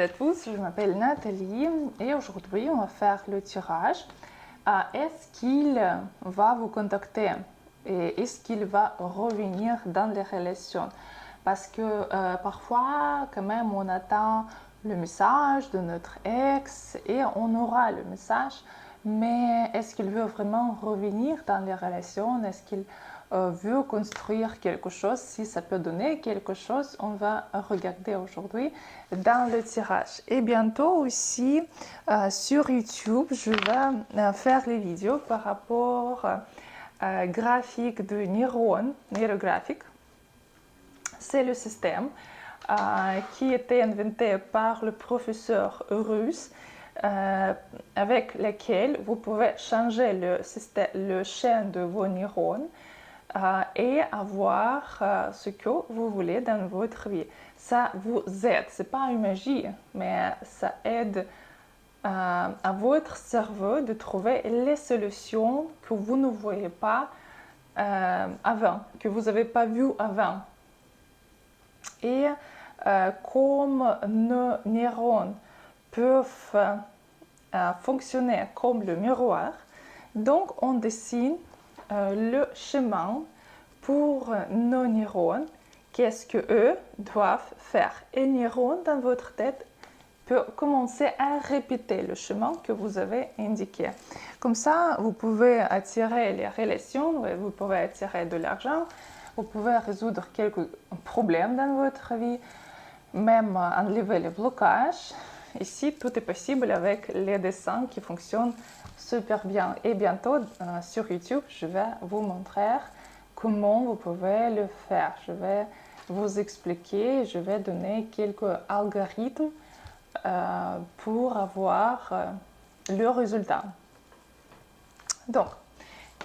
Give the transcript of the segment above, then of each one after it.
Bonjour à tous, je m'appelle Nathalie et aujourd'hui on va faire le tirage. Est-ce qu'il va vous contacter et est-ce qu'il va revenir dans les relations? Parce que parfois quand même on attend le message de notre ex et on aura le message, mais est-ce qu'il veut vraiment revenir dans les relations? Est-ce qu'il veut construire quelque chose? Si ça peut donner quelque chose, on va regarder aujourd'hui dans le tirage. Et bientôt aussi sur YouTube, je vais faire les vidéos par rapport graphique de neurographique. C'est le système qui était inventé par le professeur russe avec lequel vous pouvez changer le chaîne de vos neurones et avoir ce que vous voulez dans votre vie. Ça vous aide, c'est pas une magie, mais ça aide à votre cerveau de trouver les solutions que vous ne voyez pas avant, que vous n'avez pas vues avant. Et comme nos neurones peuvent fonctionner comme le miroir, donc on dessine le chemin pour nos neurones, qu'est-ce qu'eux doivent faire. Et le neurone dans votre tête peut commencer à répéter le chemin que vous avez indiqué. Comme ça, vous pouvez attirer les relations, vous pouvez attirer de l'argent, vous pouvez résoudre quelques problèmes dans votre vie, même enlever les blocages. Ici, tout est possible avec les dessins qui fonctionnent super bien. Et bientôt, sur YouTube, je vais vous montrer comment vous pouvez le faire. Je vais vous expliquer, je vais donner quelques algorithmes pour avoir le résultat. Donc,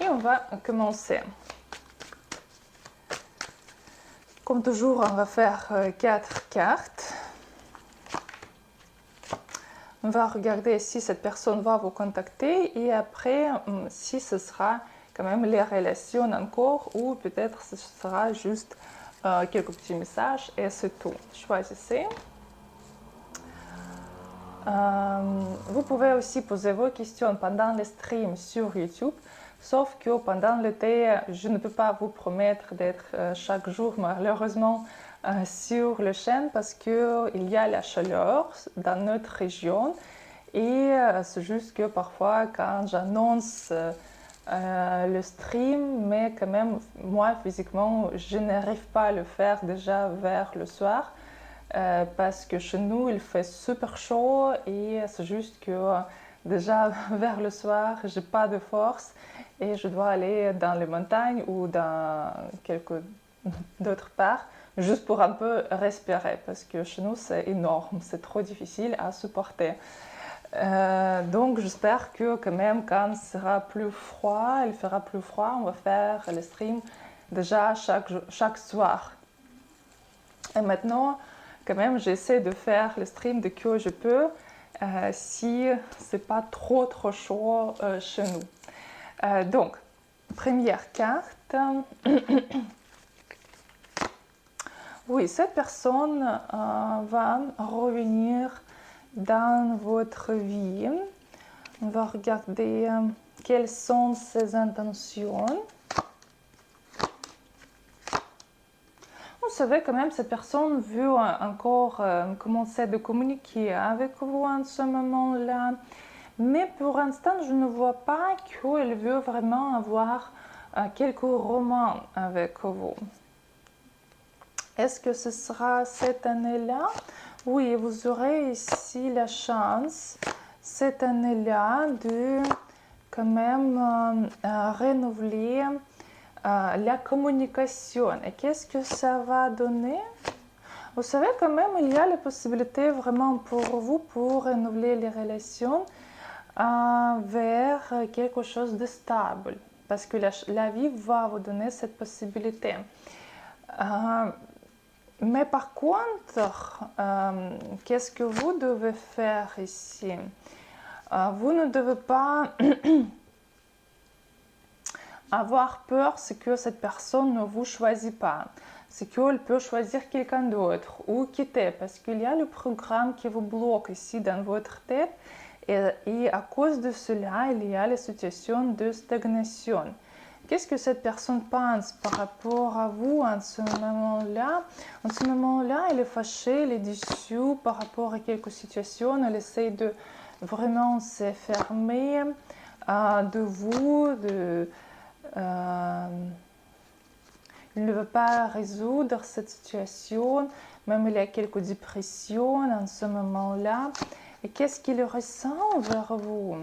et on va commencer. Comme toujours, on va faire 4 cartes. On va regarder si cette personne va vous contacter et après, si ce sera quand même les relations encore ou peut-être ce sera juste quelques petits messages et c'est tout. Choisissez. Vous pouvez aussi poser vos questions pendant le stream sur YouTube, sauf que pendant l'été, je ne peux pas vous promettre d'être chaque jour malheureusement sur la chaîne parce qu'il y a la chaleur dans notre région et c'est juste que parfois quand j'annonce le stream, mais quand même moi physiquement je n'arrive pas à le faire déjà vers le soir. Parce que chez nous il fait super chaud et c'est juste que déjà vers le soir j'ai pas de force et je dois aller dans les montagnes ou dans quelque d'autre part juste pour un peu respirer parce que chez nous c'est énorme, c'est trop difficile à supporter. Donc j'espère que quand même quand il sera plus froid, il fera plus froid, on va faire le stream déjà chaque soir. Et maintenant quand même j'essaie de faire le stream de que je peux si c'est pas trop chaud chez nous. Donc première carte. Oui, cette personne va revenir dans votre vie. On va regarder quelles sont ses intentions. Vous savez quand même, cette personne veut encore commencer à communiquer avec vous en ce moment-là. Mais pour l'instant, je ne vois pas qu'elle veut vraiment avoir quelques romans avec vous. Est-ce que ce sera cette année-là? Oui, vous aurez ici la chance, cette année-là, de quand même renouveler la communication. Et qu'est-ce que ça va donner? Vous savez, quand même, il y a la possibilité vraiment pour vous, pour renouveler les relations vers quelque chose de stable. Parce que la vie va vous donner cette possibilité. Mais par contre, qu'est-ce que vous devez faire ici? Vous ne devez pas avoir peur, c'est que cette personne ne vous choisit pas. c'est qu'elle peut choisir quelqu'un d'autre ou quitter parce qu'il y a le programme qui vous bloque ici dans votre tête et à cause de cela, il y a la situation de stagnation. Qu'est-ce que cette personne pense par rapport à vous en ce moment-là? En ce moment-là, elle est fâchée, elle est déçue par rapport à quelques situations, elle essaie de vraiment se fermer de vous, il ne veut pas résoudre cette situation, même il y a quelques dépressions en ce moment-là. Et qu'est-ce qu'il ressent vers vous?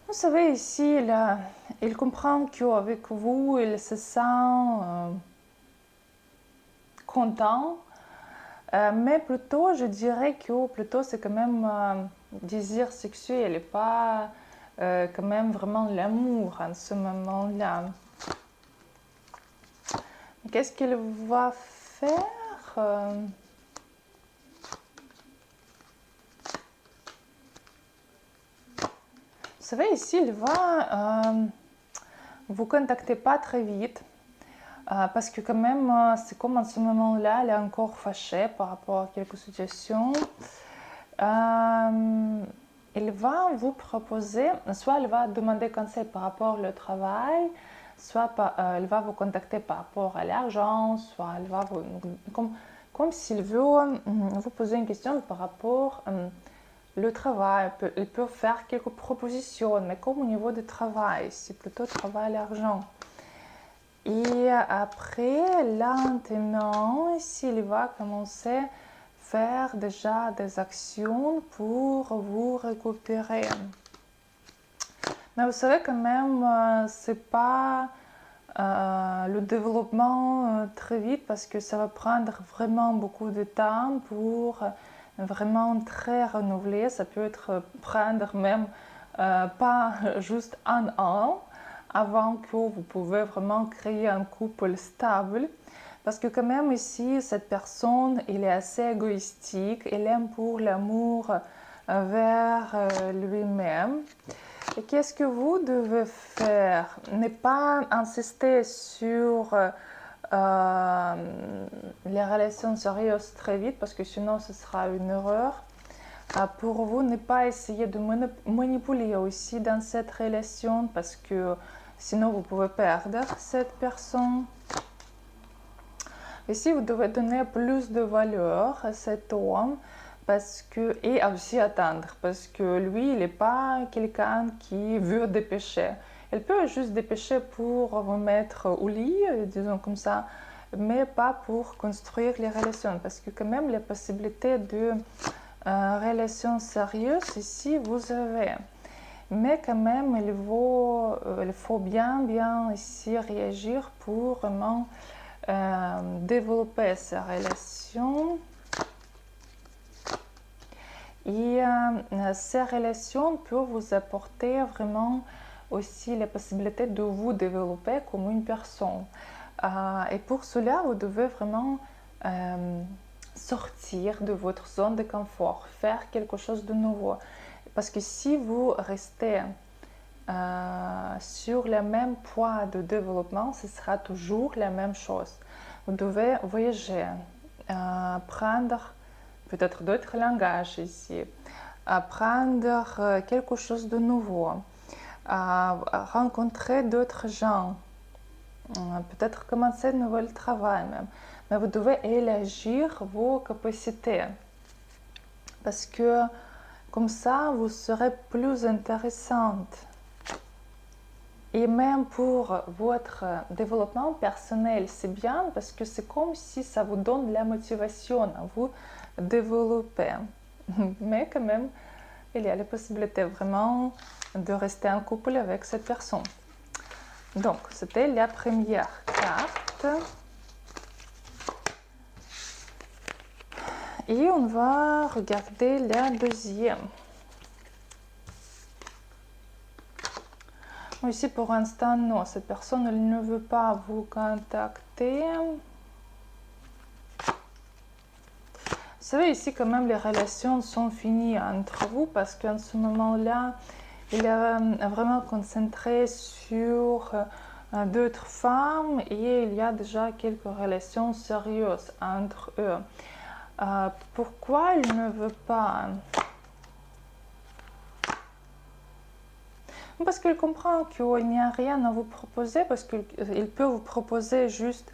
Vous savez, ici, il comprend qu'avec vous, il se sent content. Mais plutôt, je dirais que plutôt c'est quand même désir sexuel et pas quand même vraiment l'amour en ce moment-là. Qu'est-ce qu'il va faire? Vous savez, ici, il va vous contacter pas très vite. Parce que quand même, c'est comme en ce moment-là, elle est encore fâchée par rapport à quelques situations. Il va vous proposer, soit elle va demander conseil par rapport au travail, soit elle va vous contacter par rapport à l'argent, soit elle va vous... Comme s'il veut vous poser une question par rapport au travail. Il peut faire quelques propositions, mais comme au niveau du travail, c'est plutôt travail et l'argent. Et après, lentement, ici, il va commencer à faire déjà des actions pour vous récupérer. Mais vous savez quand même, c'est pas le développement très vite parce que ça va prendre vraiment beaucoup de temps pour vraiment très renouveler. Ça peut prendre même pas juste un an avant que vous pouvez vraiment créer un couple stable. Parce que quand même ici, cette personne, elle est assez égoïstique, elle aime pour l'amour vers lui-même. Et qu'est-ce que vous devez faire? Ne pas insister sur les relations sérieuses très vite, parce que sinon ce sera une erreur. Pour vous, ne pas essayer de manipuler aussi dans cette relation, parce que sinon vous pouvez perdre cette personne. Ici, vous devez donner plus de valeur à cet homme et aussi attendre, parce que lui, il n'est pas quelqu'un qui veut dépêcher. Il peut juste dépêcher pour vous mettre au lit, disons comme ça, mais pas pour construire les relations, parce que quand même, les possibilités de relations sérieuses, ici, vous avez. Mais quand même, il faut bien ici réagir pour vraiment développer ces relations. Et ces relations peuvent vous apporter vraiment aussi la possibilité de vous développer comme une personne. Et pour cela, vous devez vraiment sortir de votre zone de confort, faire quelque chose de nouveau. Parce que si vous restez sur le même poids de développement, ce sera toujours la même chose. Vous devez voyager, apprendre peut-être d'autres langages ici, apprendre quelque chose de nouveau, rencontrer d'autres gens, peut-être commencer un nouveau travail même. Mais vous devez élargir vos capacités parce que comme ça, vous serez plus intéressante. Et même pour votre développement personnel, c'est bien parce que c'est comme si ça vous donne la motivation à vous développer. Mais quand même, il y a la possibilité vraiment de rester en couple avec cette personne. Donc, c'était la première carte. Et on va regarder la deuxième. Ici, pour l'instant, non, cette personne elle ne veut pas vous contacter. Vous savez, ici, quand même, les relations sont finies entre vous parce qu'en ce moment-là, il est vraiment concentré sur d'autres femmes et il y a déjà quelques relations sérieuses entre eux. Pourquoi il ne veut pas? Parce qu'il comprend qu'il n'y a rien à vous proposer, parce qu'il peut vous proposer juste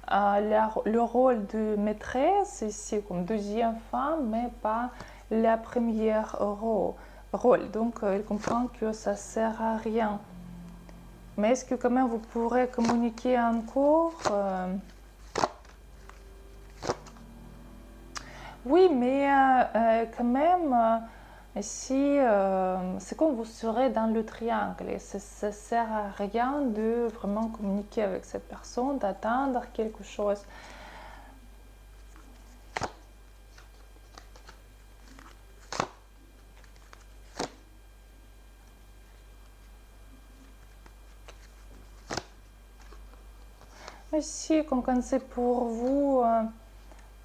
le rôle de maîtresse ici comme deuxième femme, mais pas la première rôle. Donc il comprend que ça ne sert à rien. Mais est-ce que quand même vous pourrez communiquer encore? Oui, mais quand même, ici, c'est comme vous serez dans le triangle. Et ça ne sert à rien de vraiment communiquer avec cette personne, d'attendre quelque chose. Ici, comme quand c'est pour vous,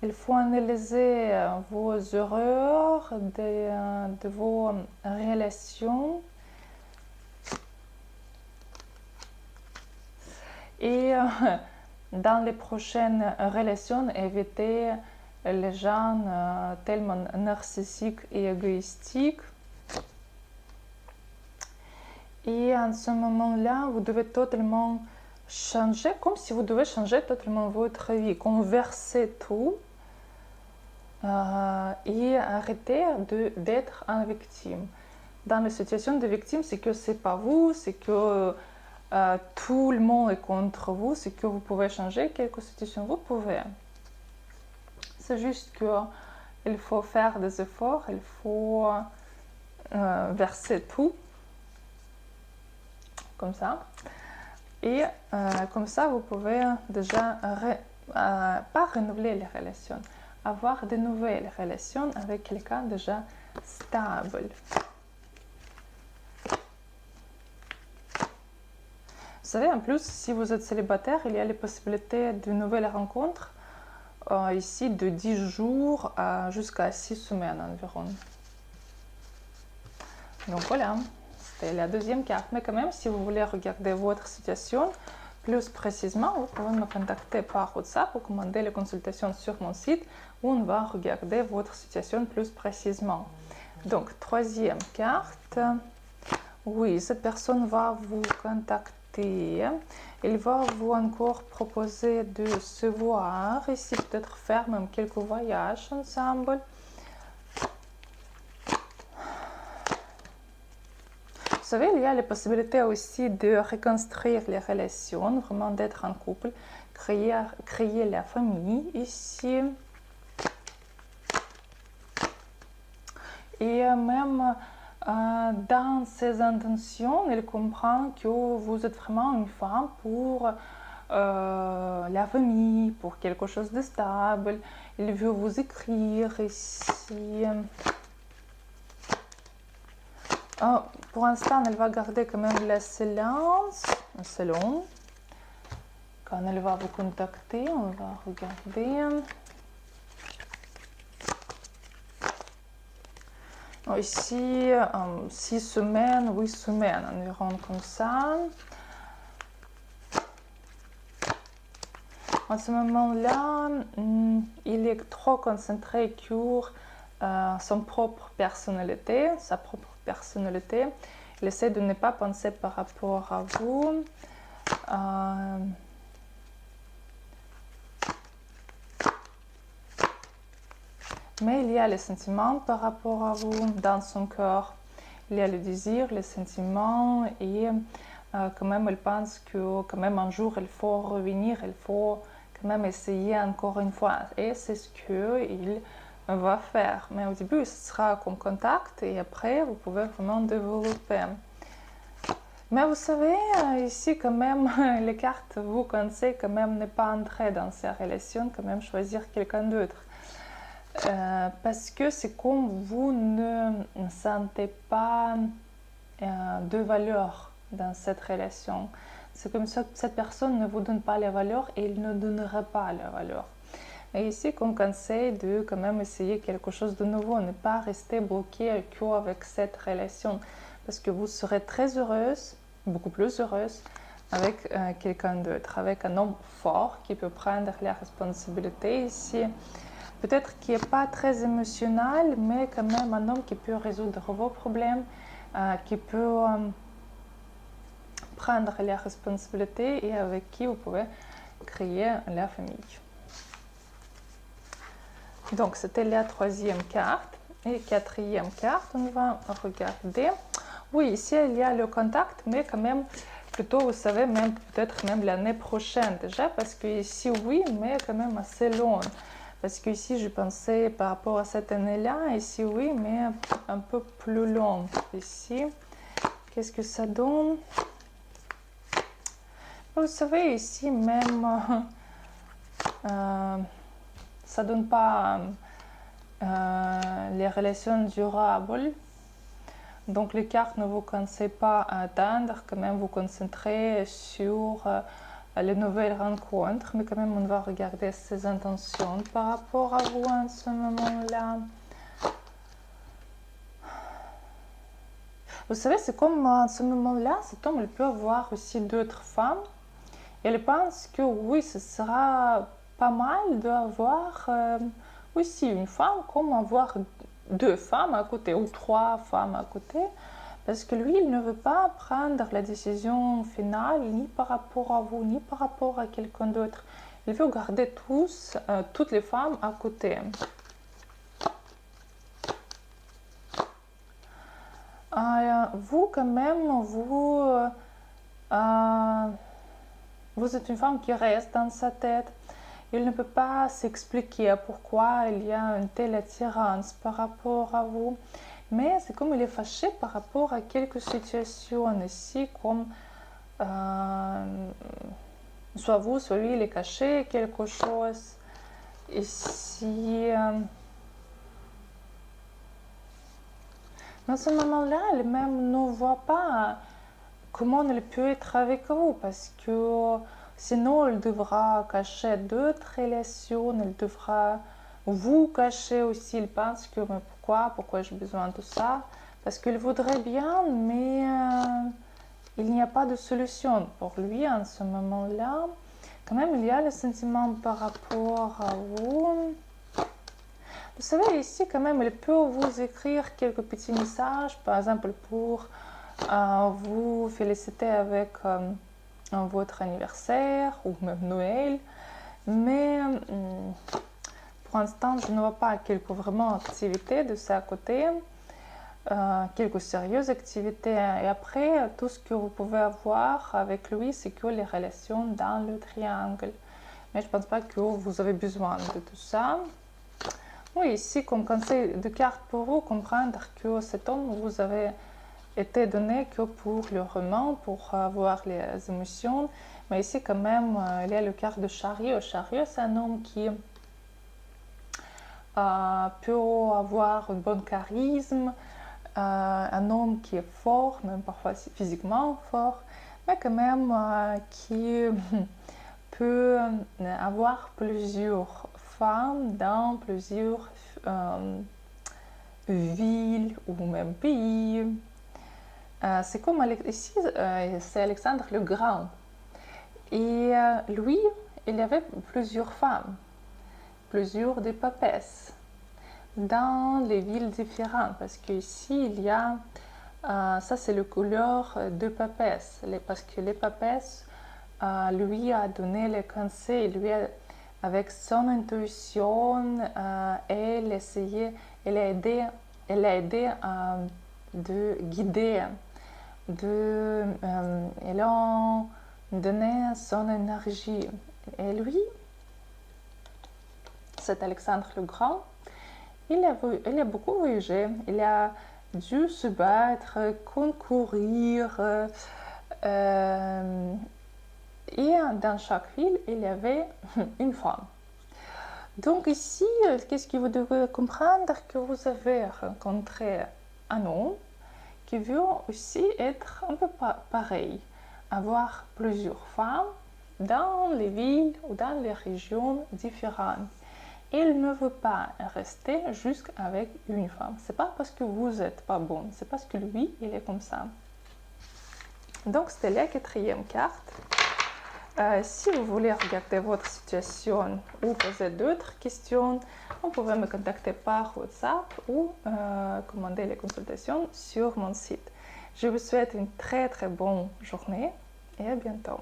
il faut analyser vos erreurs de vos relations. Et dans les prochaines relations, éviter les gens tellement narcissiques et égoïstiques. Et en ce moment-là, vous devez totalement changer, comme si vous devez changer totalement votre vie, converser tout et arrêter d'être une victime. Dans la situation de victime, c'est que c'est pas vous, c'est que tout le monde est contre vous, c'est que vous pouvez changer quelques situations, vous pouvez. C'est juste qu'il faut faire des efforts, il faut verser tout, comme ça. Et comme ça, vous pouvez déjà, pas renouveler les relations, avoir de nouvelles relations avec quelqu'un déjà stable. Vous savez, en plus, si vous êtes célibataire, il y a les possibilités de nouvelles rencontres, ici de 10 jours jusqu'à 6 semaines environ. Donc voilà, c'était la deuxième carte. Mais quand même, si vous voulez regarder votre situation plus précisément, vous pouvez me contacter par WhatsApp ou commander les consultations sur mon site où on va regarder votre situation plus précisément. Donc, troisième carte. Oui, cette personne va vous contacter. Il va vous encore proposer de se voir ici, peut-être faire même quelques voyages ensemble. Vous savez, il y a les possibilités aussi de reconstruire les relations, vraiment d'être en couple, créer la famille ici. Et même dans ses intentions, il comprend que vous êtes vraiment une femme pour la famille, pour quelque chose de stable. Il veut vous écrire ici. Pour l'instant, elle va garder quand même le silence. Quand elle va vous contacter, on va regarder. Ici, 6 semaines, 8 semaines, environ comme ça. En ce moment-là, il est trop concentré sur son propre personnalité, sa propre personnalité. Il essaie de ne pas penser par rapport à vous. Mais il y a les sentiments par rapport à vous dans son cœur. Il y a le désir, les sentiments et quand même il pense que quand même un jour il faut revenir, il faut quand même essayer encore une fois. Et c'est ce qu'il va faire. Mais au début, ce sera comme contact et après, vous pouvez vraiment développer. Mais vous savez, ici quand même, les cartes vous conseillent quand même ne pas entrer dans ces relations, quand même choisir quelqu'un d'autre. Parce que c'est comme vous ne sentez pas de valeur dans cette relation. C'est comme ça que cette personne ne vous donne pas la valeur et il ne donnera pas la valeur. Et ici, comme conseil de quand même essayer quelque chose de nouveau, ne pas rester bloqué qu'avec cette relation. Parce que vous serez très heureuse, beaucoup plus heureuse, avec quelqu'un d'autre, avec un homme fort qui peut prendre les responsabilités ici. Peut-être qui n'est pas très émotionnel, mais quand même un homme qui peut résoudre vos problèmes, qui peut prendre les responsabilités et avec qui vous pouvez créer la famille. Donc, c'était la troisième carte. Et quatrième carte, on va regarder. Oui, ici, il y a le contact, mais quand même, plutôt, vous savez, même peut-être même l'année prochaine déjà, parce que ici, oui, mais quand même assez long. Parce que ici, je pensais par rapport à cette année-là, ici, oui, mais un peu plus long. Ici, qu'est-ce que ça donne? Vous savez, ici, même, ça donne pas les relations durables. Donc, les cartes ne vous conseillent pas à atteindre, quand même vous concentrer sur les nouvelles rencontres, mais quand même on va regarder ses intentions par rapport à vous en ce moment-là. Vous savez, c'est comme en ce moment-là, cet homme il peut avoir aussi d'autres femmes. Elle pense que oui, ce sera pas mal d'avoir aussi une femme, comme avoir deux femmes à côté ou trois femmes à côté, parce que lui, il ne veut pas prendre la décision finale ni par rapport à vous, ni par rapport à quelqu'un d'autre. Il veut garder toutes les femmes à côté. Vous, quand même, vous êtes une femme qui reste dans sa tête. Il ne peut pas s'expliquer pourquoi il y a une telle attirance par rapport à vous. Mais c'est comme il est fâché par rapport à quelques situations ici, comme soit vous, soit lui, il est caché quelque chose. Ici, dans ce moment-là, il même ne voit pas comment il peut être avec vous, parce que sinon, il devra cacher d'autres relations, il devra vous cacher aussi. Il pense que mais pourquoi j'ai besoin de ça? Parce qu'il voudrait bien, mais il n'y a pas de solution pour lui en ce moment-là. Quand même, il y a le sentiment par rapport à vous. Vous savez, ici, quand même, il peut vous écrire quelques petits messages, par exemple, pour vous féliciter avec votre anniversaire ou même Noël. Mais pour l'instant, je ne vois pas quelques vraiment activités de ça à côté, quelques sérieuses activités. Et après, tout ce que vous pouvez avoir avec lui, c'est que les relations dans le triangle. Mais je ne pense pas que vous avez besoin de tout ça. Oui, ici, comme conseil de carte pour vous, comprendre que cet homme vous avez été donné que pour le roman, pour avoir les émotions. Mais ici, quand même, il y a le carte de chariot. Chariot, c'est un homme qui peut avoir un bon charisme, un homme qui est fort, même parfois physiquement fort, mais quand même qui peut avoir plusieurs femmes dans plusieurs villes ou même pays. C'est comme ici, c'est Alexandre le Grand. Et lui, il y avait plusieurs femmes, plusieurs des papesses, dans les villes différentes. Parce qu'ici, il y a, ça c'est le couleur de papesses. Parce que les papesses, lui a donné les conseils, avec son intuition, elle a aidé de guider, elle a donné son énergie. Et lui, c'est Alexandre le Grand, il a beaucoup voyagé, il a dû se battre, concourir, et dans chaque ville, il y avait une femme. Donc ici, qu'est-ce que vous devez comprendre? Que vous avez rencontré un homme qui veut aussi être un peu pareil, avoir plusieurs femmes dans les villes ou dans les régions différentes. Il ne veut pas rester juste avec une femme. C'est pas parce que vous n'êtes pas bon, c'est parce que lui, il est comme ça. Donc, c'était la quatrième carte. Si vous voulez regarder votre situation ou poser d'autres questions, vous pouvez me contacter par WhatsApp ou commander les consultations sur mon site. Je vous souhaite une très très bonne journée et à bientôt.